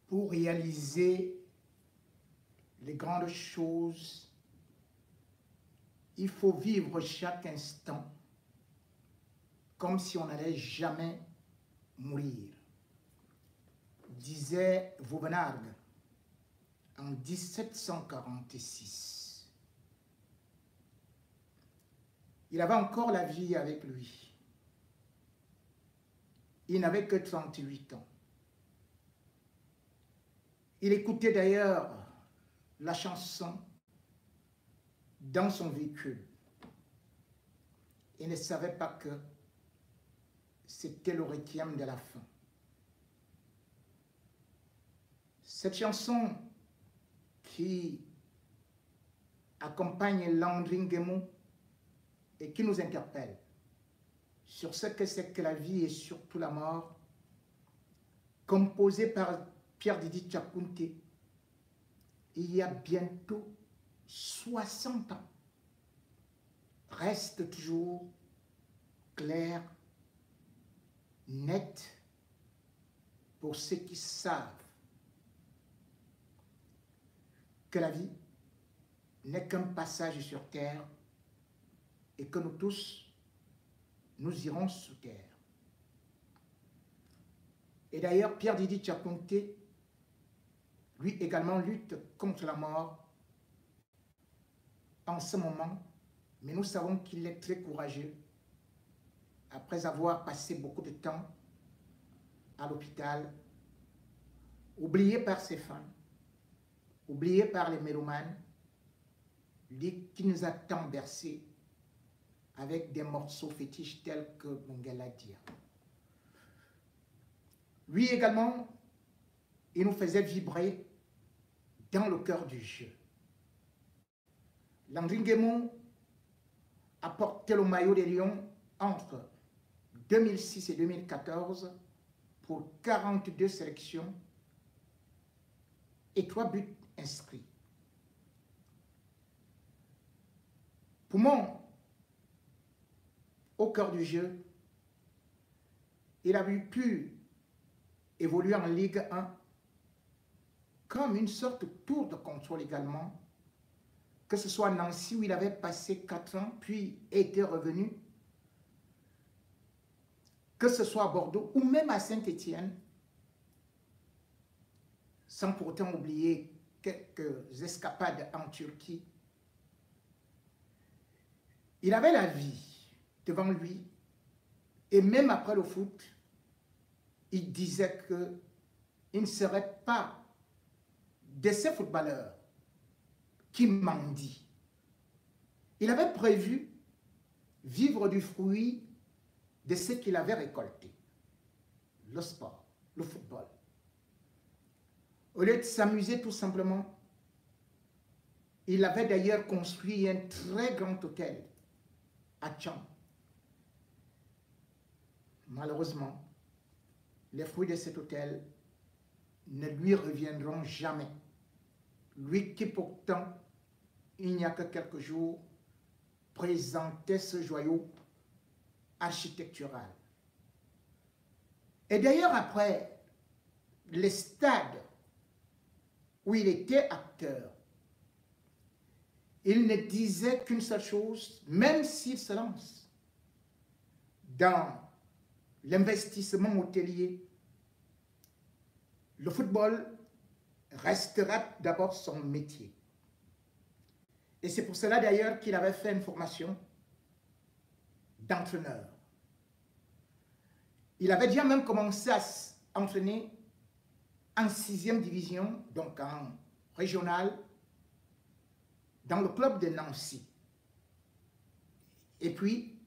Pour réaliser les grandes choses, il faut vivre chaque instant comme si on n'allait jamais mourir, disait Vauvenargues en 1746. Il avait encore la vie avec lui. Il n'avait que 38 ans. Il écoutait d'ailleurs la chanson dans son véhicule. Il ne savait pas que c'était le requiem de la fin. Cette chanson qui accompagne Landry Nguemo et qui nous interpelle sur ce que c'est que la vie et surtout la mort, composée par Pierre Didi Tchakounte il y a bientôt 60 ans, reste toujours clair, net pour ceux qui savent que la vie n'est qu'un passage sur terre et que nous tous, nous irons sous terre. Et d'ailleurs, Pierre Didi Tchakounte, lui également lutte contre la mort en ce moment, mais nous savons qu'il est très courageux après avoir passé beaucoup de temps à l'hôpital, oublié par ses fans, oublié par les mélomanes, lui qui nous a tant bercés avec des morceaux fétiches tels que Bongela Dia. Lui également, il nous faisait vibrer dans le cœur du jeu. Landry Nguemo a porté le maillot des Lions entre 2006 et 2014 pour 42 sélections et 3 buts inscrits. Poumon au cœur du jeu, il a pu évoluer en Ligue 1 comme une sorte de tour de contrôle également, que ce soit à Nancy où il avait passé 4 ans, puis était revenu, que ce soit à Bordeaux ou même à Saint-Étienne, sans pour autant oublier quelques escapades en Turquie. Il avait la vie devant lui, et même après le foot, il disait qu'il ne serait pas de ces footballeurs qui mendient. Il avait prévu vivre du fruit de ce qu'il avait récolté, le sport, le football. Au lieu de s'amuser tout simplement, il avait d'ailleurs construit un très grand hôtel à Tchang. Malheureusement, les fruits de cet hôtel ne lui reviendront jamais. Lui qui pourtant, il n'y a que quelques jours, présentait ce joyau architectural. Et d'ailleurs, après les stades où il était acteur, il ne disait qu'une seule chose, même s'il se lance dans l'investissement hôtelier, le football restera d'abord son métier. Et c'est pour cela d'ailleurs qu'il avait fait une formation d'entraîneur. Il avait déjà même commencé à entraîner en 6e division, donc en régional, dans le club de Nancy. Et puis,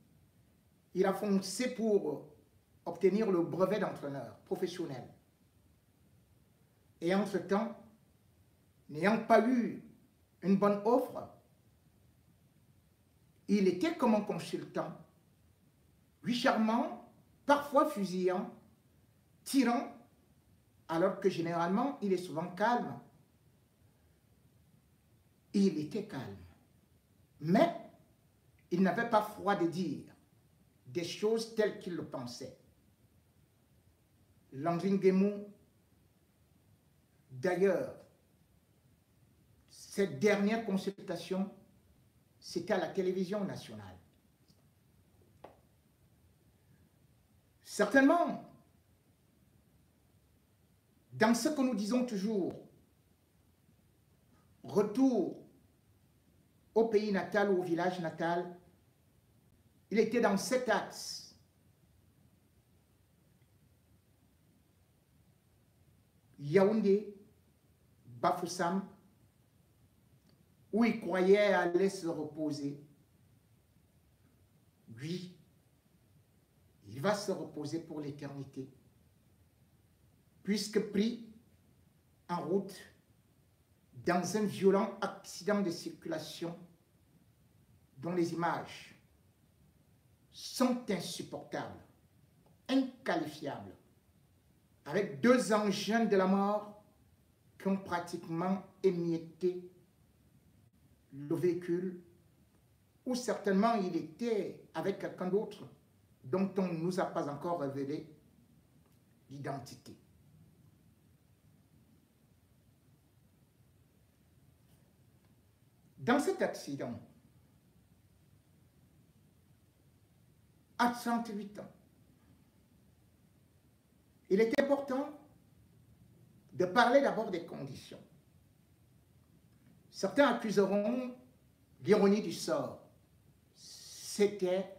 il a foncé pour obtenir le brevet d'entraîneur professionnel. Et entre-temps, n'ayant pas eu une bonne offre, il était comme un consultant, lui charmant, parfois fusillant, tirant, alors que généralement, il est souvent calme. Il était calme. Mais il n'avait pas froid de dire des choses telles qu'il le pensait. Landry Nguemo D'ailleurs, cette dernière consultation, c'était à la télévision nationale. Certainement, dans ce que nous disons toujours, retour au pays natal ou au village natal, il était dans cet axe. Yaoundé, Bafoussam, où il croyait aller se reposer. Lui, il va se reposer pour l'éternité, puisque pris en route dans un violent accident de circulation dont les images sont insupportables, inqualifiables, avec 2 engins de la mort qui ont pratiquement émietté le véhicule, ou certainement il était avec quelqu'un d'autre dont on ne nous a pas encore révélé l'identité. Dans cet accident, à 38 ans, il est important de parler d'abord des conditions. Certains accuseront l'ironie du sort. C'était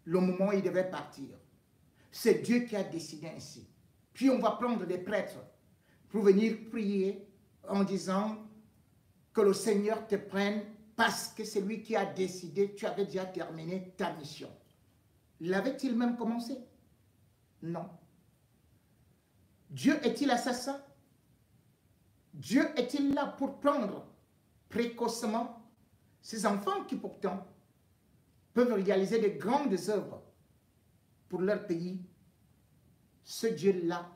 le moment où il devait partir. C'est Dieu qui a décidé ainsi. Puis on va prendre des prêtres pour venir prier en disant que le Seigneur te prenne parce que c'est lui qui a décidé, tu avais déjà terminé ta mission. L'avait-il même commencé? Non. Dieu est-il assassin? Dieu est-il là pour prendre précocement ces enfants qui pourtant peuvent réaliser de grandes œuvres pour leur pays? Ce Dieu-là,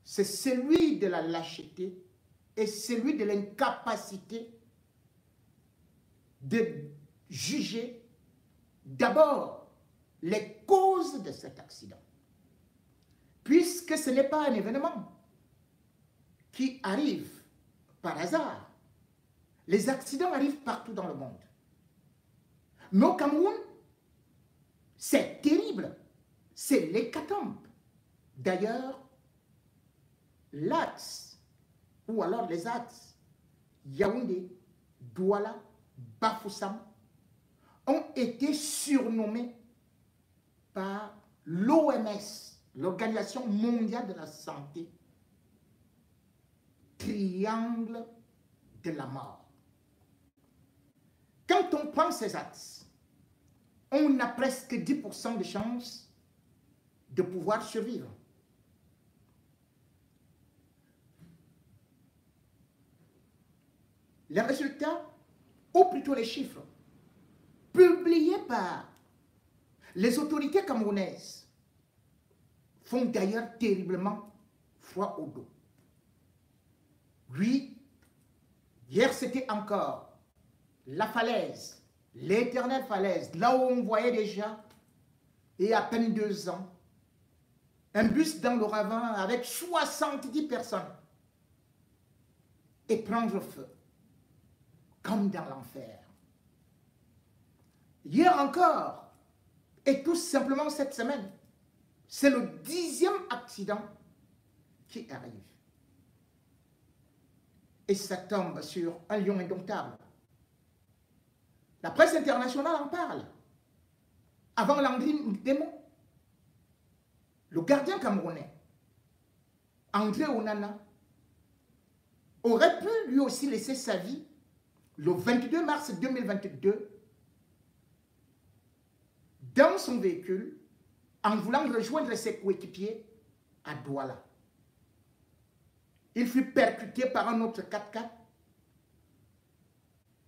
c'est celui de la lâcheté et celui de l'incapacité de juger d'abord les causes de cet accident. Puisque ce n'est pas un événement qui arrive par hasard. Les accidents arrivent partout dans le monde. Mais au Cameroun, c'est terrible. C'est l'hécatombe. D'ailleurs, l'axe, ou alors les axes, Yaoundé, Douala, Bafoussam, ont été surnommés par l'OMS, l'Organisation mondiale de la santé, triangle de la mort. Quand on prend ces axes, on a presque 10% de chances de pouvoir survivre. Les résultats, ou plutôt les chiffres, publiés par les autorités camerounaises, font d'ailleurs terriblement froid au dos. Oui, hier c'était encore la falaise, l'éternelle falaise, là où on voyait déjà, et à peine 2 ans, un bus dans le ravin avec 70 personnes et prendre feu, comme dans l'enfer. Hier encore, et tout simplement cette semaine, c'est le 10e accident qui arrive. Et ça tombe sur un lion indomptable. La presse internationale en parle. Avant Landry Démon, le gardien camerounais, André Onana, aurait pu lui aussi laisser sa vie le 22 mars 2022 dans son véhicule en voulant rejoindre ses coéquipiers à Douala. Il fut percuté par un autre 4x4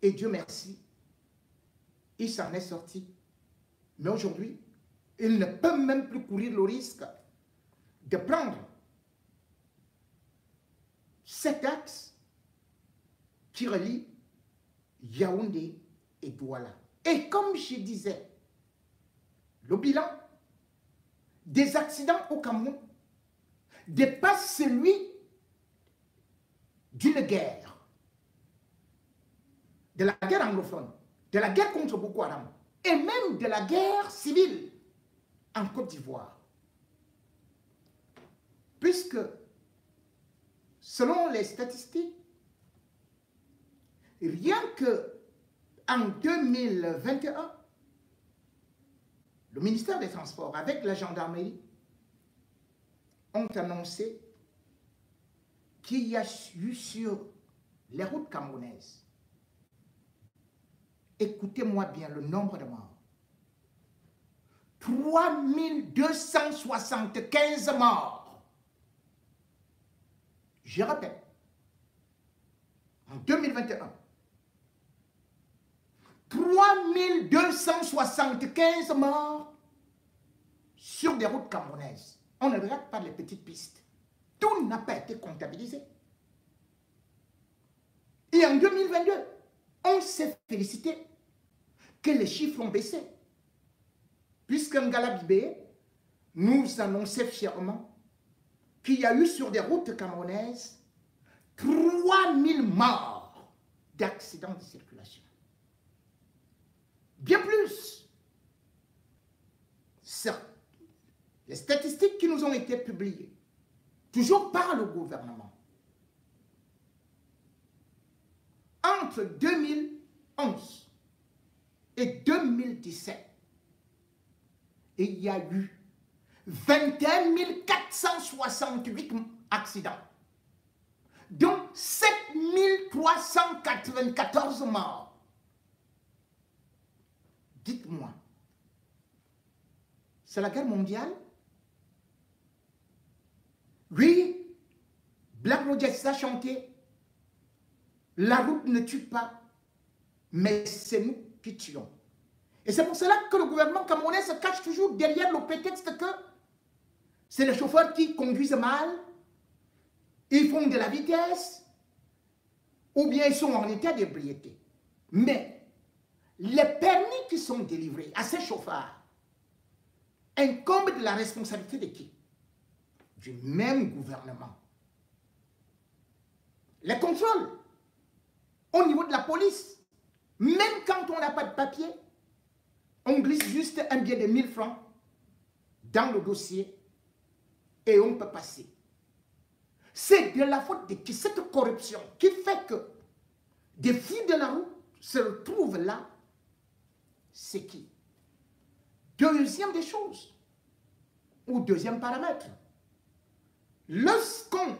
et Dieu merci, il s'en est sorti. Mais aujourd'hui, il ne peut même plus courir le risque de prendre cet axe qui relie Yaoundé et Douala. Et comme je disais, le bilan des accidents au Cameroun dépasse celui d'une guerre, de la guerre anglophone, de la guerre contre Boko Haram, et même de la guerre civile en Côte d'Ivoire. Puisque, selon les statistiques, rien que en 2021, le ministère des Transports, avec la gendarmerie, ont annoncé qu'il y a eu sur les routes camerounaises, écoutez-moi bien le nombre de morts, 3275 morts. Je répète, en 2021, 3275 morts sur des routes camerounaises. On ne regarde pas les petites pistes. Tout n'a pas été comptabilisé. Et en 2022, on s'est félicité que les chiffres ont baissé. Puisqu'Ngala Bibé nous annonçait fièrement qu'il y a eu sur des routes camerounaises 3000 morts d'accidents de circulation. Bien plus, les statistiques qui nous ont été publiées, toujours par le gouvernement, entre 2011 et 2017, il y a eu 21 468 accidents, dont 7 394 morts. Dites-moi, c'est la guerre mondiale? Oui, Black Rogers a chanté, la route ne tue pas, mais c'est nous qui tuons. Et c'est pour cela que le gouvernement camerounais se cache toujours derrière le prétexte que c'est les chauffeurs qui conduisent mal, ils font de la vitesse, ou bien ils sont en état d'ébriété. Mais les permis qui sont délivrés à ces chauffeurs incombent de la responsabilité de qui? Du même gouvernement. Les contrôles au niveau de la police, même quand on n'a pas de papier, on glisse juste un billet de 1000 francs dans le dossier et on peut passer. C'est de la faute de qui? Cette corruption qui fait que des filles de la route se retrouvent là. C'est qui? Deuxième des choses, ou deuxième paramètre, lorsqu'on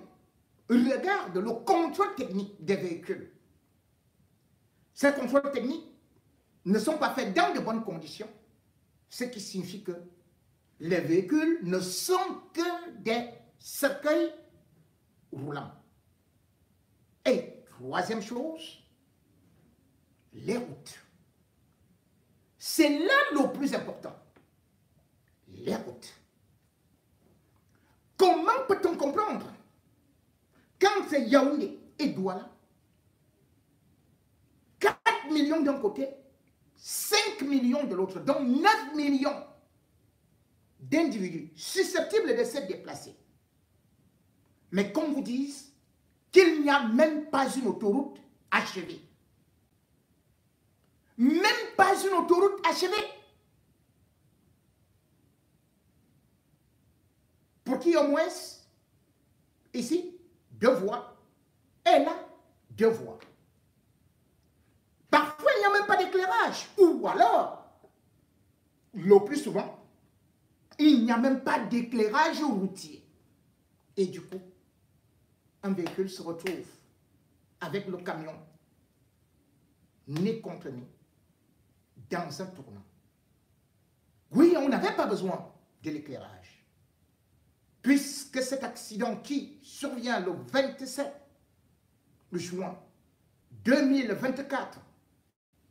regarde le contrôle technique des véhicules, ces contrôles techniques ne sont pas faits dans de bonnes conditions, ce qui signifie que les véhicules ne sont que des cercueils roulants. Et troisième chose, les routes. C'est là le plus important. Les routes. Comment peut-on comprendre quand c'est Yaoundé et Douala, 4 millions d'un côté, 5 millions de l'autre, donc 9 millions d'individus susceptibles de se déplacer. Mais qu'on vous dise qu'il n'y a même pas une autoroute achevée. Même pas une autoroute achevée. Pour qui au moins, ici, 2 voies, et là, 2 voies. Parfois, il n'y a même pas d'éclairage. Ou alors, le plus souvent, il n'y a même pas d'éclairage routier. Et du coup, un véhicule se retrouve avec le camion, nez contre nez, dans un tournant. Oui, on n'avait pas besoin de l'éclairage. Puisque cet accident qui survient le 27 juin 2024,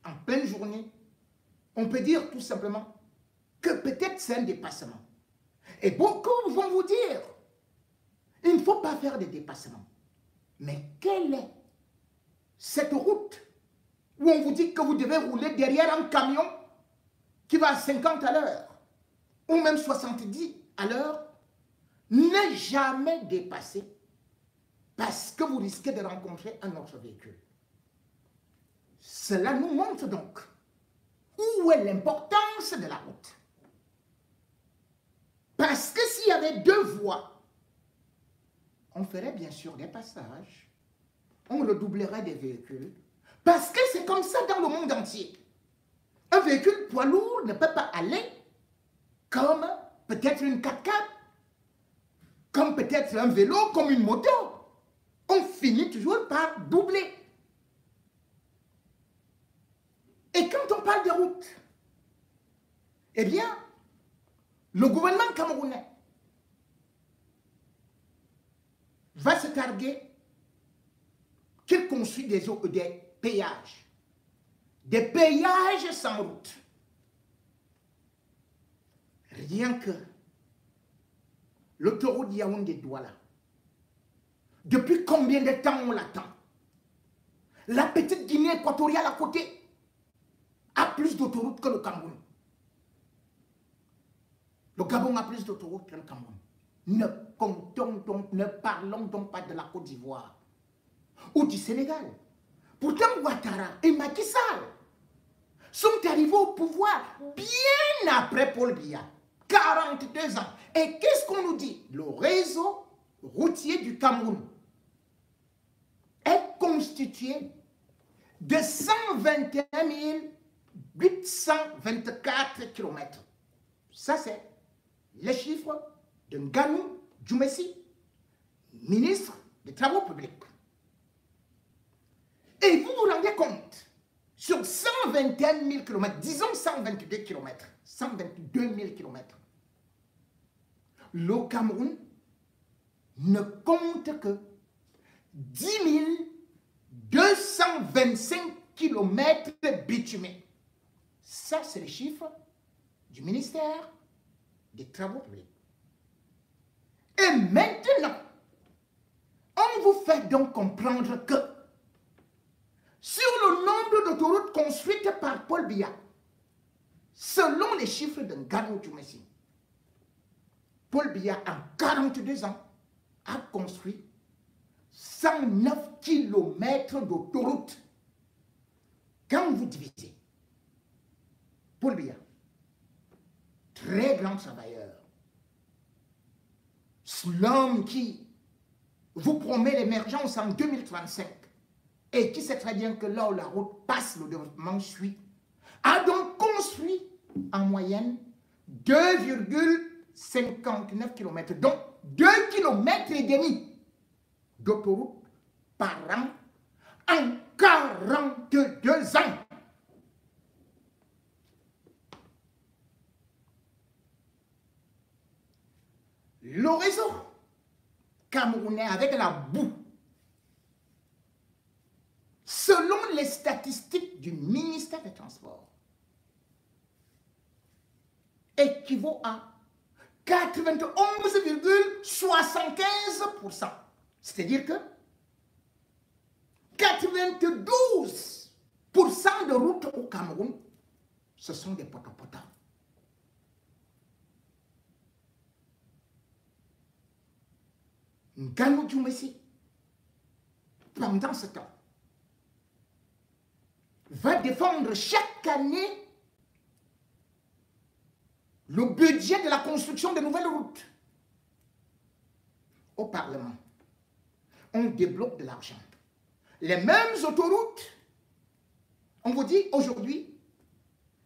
en pleine journée, on peut dire tout simplement que peut-être c'est un dépassement. Et beaucoup vont vous dire, il ne faut pas faire de dépassement. Mais quelle est cette route où on vous dit que vous devez rouler derrière un camion qui va à 50 à l'heure, ou même 70 à l'heure, n'est jamais dépassé parce que vous risquez de rencontrer un autre véhicule. Cela nous montre donc où est l'importance de la route. Parce que s'il y avait deux voies, on ferait bien sûr des passages, on redoublerait des véhicules, parce que c'est comme ça dans le monde entier. Un véhicule poids lourd ne peut pas aller comme peut-être une 4x4, comme peut-être un vélo, comme une moto. On finit toujours par doubler. Et quand on parle de route, eh bien, le gouvernement camerounais va se targuer qu'il construit des péages. Des péages sans route. Rien que l'autoroute Yaoundé-Douala. Depuis combien de temps on l'attend? La petite Guinée équatoriale à côté a plus d'autoroutes que le Cameroun. Le Gabon a plus d'autoroutes que le Cameroun. Ne parlons donc pas de la Côte d'Ivoire ou du Sénégal. Pourtant, Ouattara et Macky Sall sont arrivés au pouvoir bien après Paul Biya, 42 ans. Et qu'est-ce qu'on nous dit? Le réseau routier du Cameroun est constitué de 121 824 km. Ça, c'est les chiffres de Nganou Djoumessi, ministre des Travaux publics. Et vous vous rendez compte, sur 121 000 km, disons 122 km, 122 000 km, le Cameroun ne compte que 10 225 km bitumés. Ça, c'est les chiffres du ministère des Travaux publics. Et maintenant, on vous fait donc comprendre que sur le nombre d'autoroutes construites par Paul Biya, selon les chiffres de Nganou Djoumessi, Paul Biya, en 42 ans, a construit 109 km d'autoroutes. Quand vous divisez, Paul Biya, très grand travailleur, l'homme qui vous promet l'émergence en 2035 et qui sait très bien que là où la route passe, le développement suit, a donc construit en moyenne 2,59 km, donc 2,5 km d'autoroute par an en 42 ans. Le réseau camerounais avec la boue, selon les statistiques du ministère des Transports, équivaut à 91,75%. C'est-à-dire que 92% de routes au Cameroun, ce sont des potopotas. Nganou Djoumessi, pendant ce temps, va défendre chaque année le budget de la construction de nouvelles routes. Au Parlement, on débloque de l'argent. Les mêmes autoroutes, on vous dit aujourd'hui,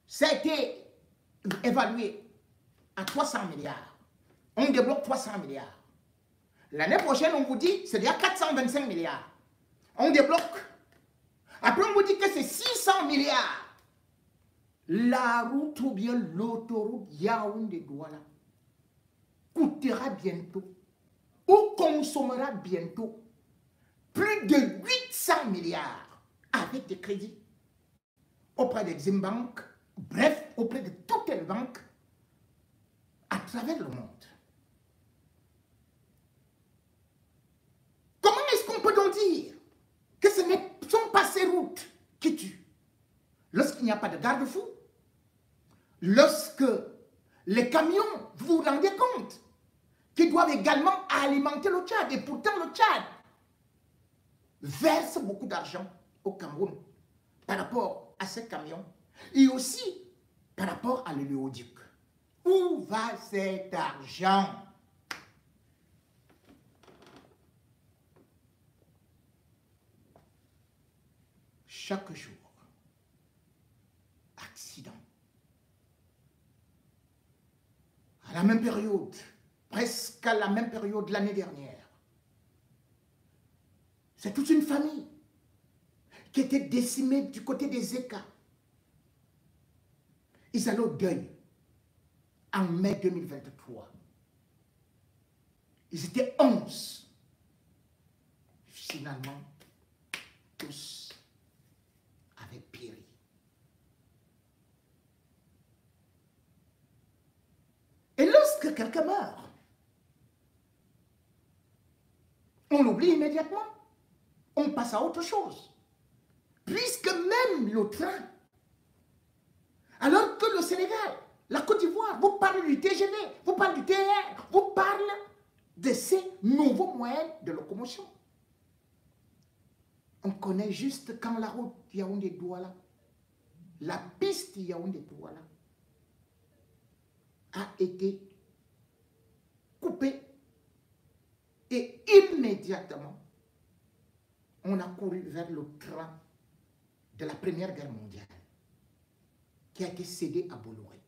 ça a été évalué à 300 milliards. On débloque 300 milliards. L'année prochaine, on vous dit, c'est déjà 425 milliards. On débloque. Après, on vous dit que c'est 600 milliards. La route ou bien l'autoroute Yaoundé-Douala coûtera bientôt ou consommera bientôt plus de 800 milliards avec des crédits auprès d'Exim Bank, bref, auprès de toutes les banques à travers le monde. Comment est-ce qu'on peut donc dire que ce ne sont pas ces routes qui tuent? Lorsqu'il n'y a pas de garde-fou, lorsque les camions, vous vous rendez compte, qu'ils doivent également alimenter le Tchad, et pourtant le Tchad verse beaucoup d'argent au Cameroun par rapport à ces camions et aussi par rapport à l'oléoduc. Où va cet argent? Chaque jour, accident. À la même période, presque à la même période l'année dernière, c'est toute une famille qui était décimée du côté des Écas. Ils allaient au deuil en mai 2023. Ils étaient 11. Finalement, tous avaient péri. Et lorsque quelqu'un meurt, on l'oublie immédiatement. On passe à autre chose. Puisque même le train, alors que le Sénégal, la Côte d'Ivoire, vous parlez du TGV, vous parlez du TR, vous parlez de ces nouveaux moyens de locomotion. On connaît juste quand la route Yaoundé-Douala, la piste Yaoundé-Douala a été coupée et immédiatement, on a couru vers le train de la Première Guerre mondiale qui a été cédé à Bolloré.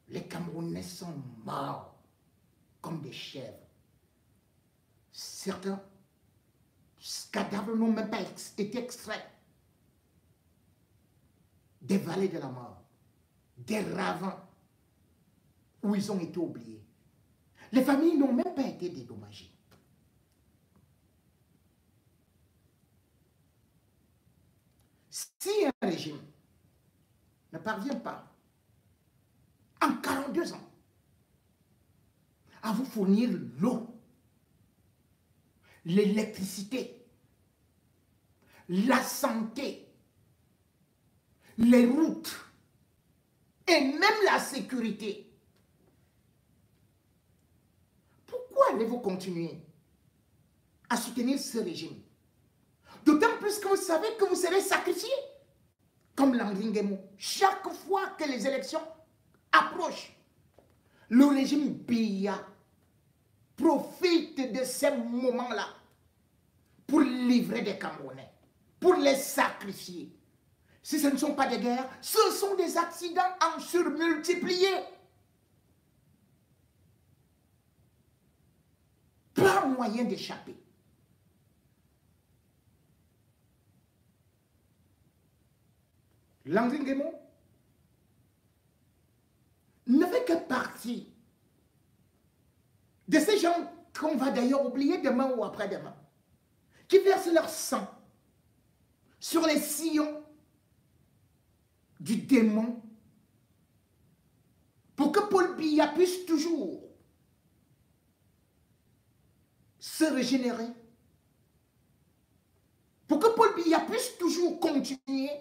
Les Camerounais sont morts comme des chèvres. Certains cadavres n'ont même pas été extraits des vallées de la mort, des ravins où ils ont été oubliés. Les familles n'ont même pas été dédommagées. Si un régime ne parvient pas en 42 ans à vous fournir l'eau, l'électricité, la santé, les routes et même la sécurité, pourquoi allez-vous continuer à soutenir ce régime? D'autant plus que vous savez que vous serez sacrifié, comme Landry Nguema. Chaque fois que les élections approchent, le régime Biya profite de ces moments-là pour livrer des Camerounais, pour les sacrifier. Si ce ne sont pas des guerres, ce sont des accidents en surmultipliés. Pas moyen d'échapper. Landry Nguema ne fait que partie de ces gens qu'on va d'ailleurs oublier demain ou après-demain, qui versent leur sang sur les sillons du démon pour que Paul Biya puisse toujours se régénérer, pour que Paul Biya puisse toujours continuer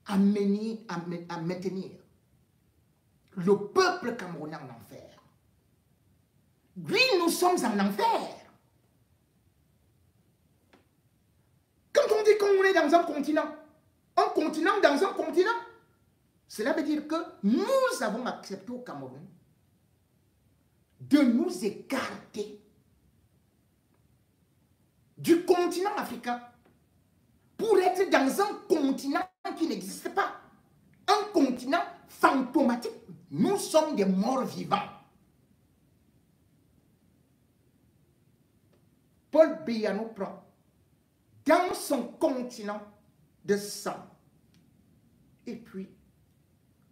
à maintenir le peuple camerounais en enfer. Oui, nous sommes en enfer. Quand on dit qu'on est dans un continent dans un continent, cela veut dire que nous avons accepté au Cameroun de nous écarter du continent africain pour être dans un continent qui n'existe pas. Un continent fantomatique. Nous sommes des morts vivants. Paul Biya nous prend dans son continent de sang et puis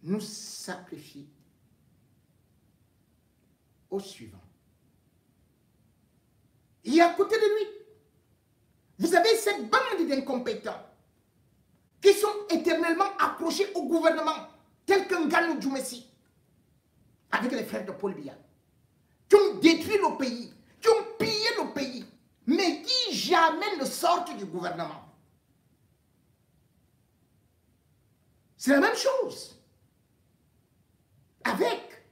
nous sacrifie au suivant. Et à côté de lui, vous avez cette bande d'incompétents qui sont éternellement accrochés au gouvernement, tels qu'un Nganou Djoumessi, avec les frères de Paul Biya, qui ont détruit le pays, qui ont pillé le pays, mais qui jamais ne sortent du gouvernement. C'est la même chose avec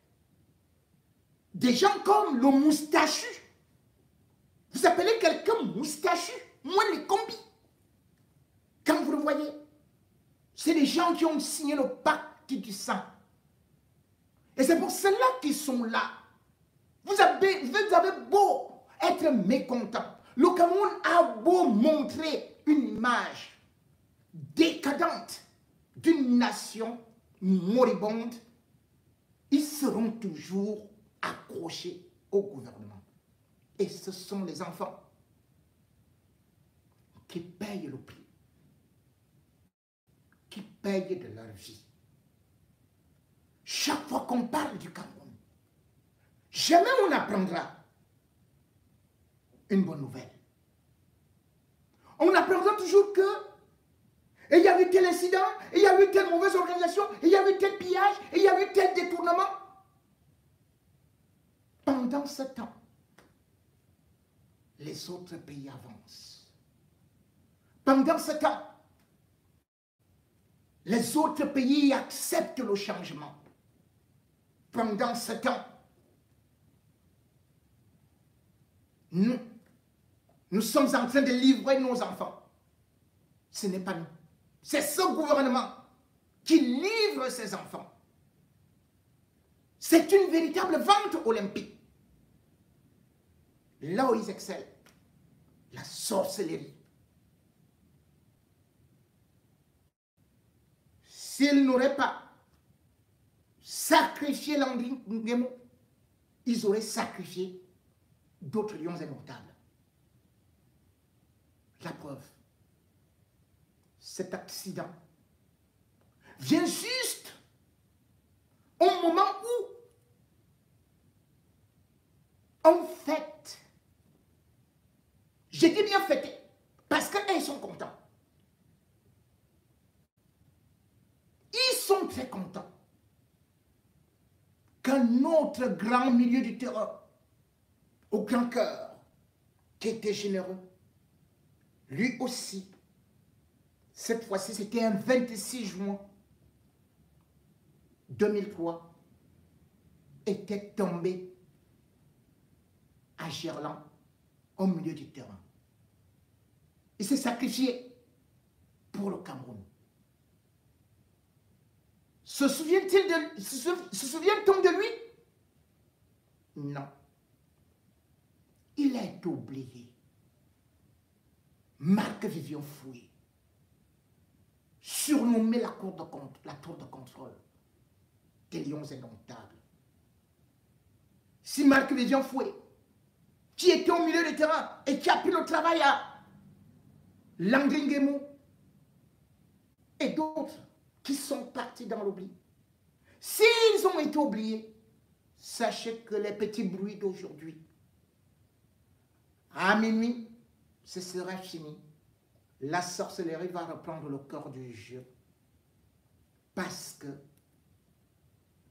des gens comme le moustachu. Vous appelez quelqu'un moustachu, moins les combis. Quand vous le voyez, c'est des gens qui ont signé le pacte du sang. Et c'est pour cela qu'ils sont là. Vous avez beau être mécontent. Le Cameroun a beau montrer une image décadente d'une nation moribonde, ils seront toujours accrochés au gouvernement. Et ce sont les enfants qui payent le prix, qui payent de leur vie. Chaque fois qu'on parle du Cameroun, jamais on apprendra une bonne nouvelle. On apprendra toujours que il y a eu tel incident, il y a eu telle mauvaise organisation, il y a eu tel pillage, il y a eu tel détournement. Pendant ce temps, les autres pays avancent. Pendant ce temps, les autres pays acceptent le changement. Pendant ce temps, nous sommes en train de livrer nos enfants. Ce n'est pas nous. C'est ce gouvernement qui livre ses enfants. C'est une véritable vente olympique. Là où ils excellent, la sorcellerie. S'ils n'auraient pas sacrifié Landry Nguemo, ils auraient sacrifié d'autres lions indomptables. La preuve, cet accident vient juste au moment où on fête. J'ai dit bien fêter, parce qu'ils sont contents. Ils sont très contents qu'un autre grand milieu du terrain, au grand cœur, qui était généreux, lui aussi, cette fois-ci, c'était un 26 juin 2003, était tombé à Gerland, au milieu du terrain. Il s'est sacrifié pour le Cameroun. Se souvient-on de lui? Non. Il a été oublié. Marc-Vivien Foué, surnommé la tour de contrôle des lions indomptables. Si Marc-Vivien Foué, qui était au milieu du terrain et qui a pris le travail à Landry Nguemo et d'autres qui sont partis dans l'oubli, s'ils ont été oubliés, sachez que les petits bruits d'aujourd'hui, à minuit, ce sera fini. La sorcellerie va reprendre le corps du jeu. Parce que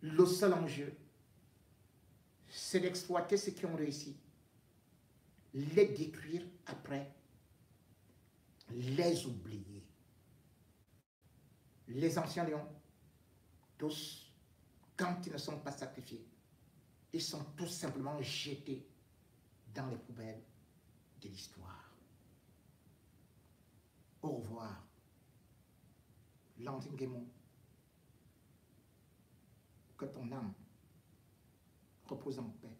le seul enjeu, c'est d'exploiter ceux qui ont réussi, les détruire après, les oublier. Les anciens lions, tous, quand ils ne sont pas sacrifiés, ils sont tout simplement jetés dans les poubelles de l'histoire. Au revoir, Landry Nguemo. Que ton âme repose en paix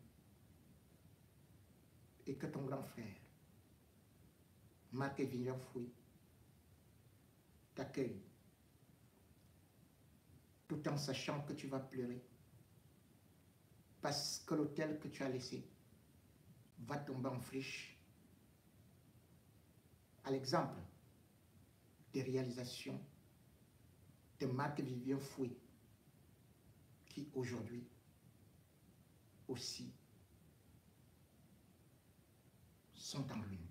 et que ton grand frère, Marc-Vivien Foué, t'accueille tout en sachant que tu vas pleurer parce que l'hôtel que tu as laissé va tomber en friche à l'exemple des réalisations de Marc-Vivien Foué qui aujourd'hui aussi sont en ruine.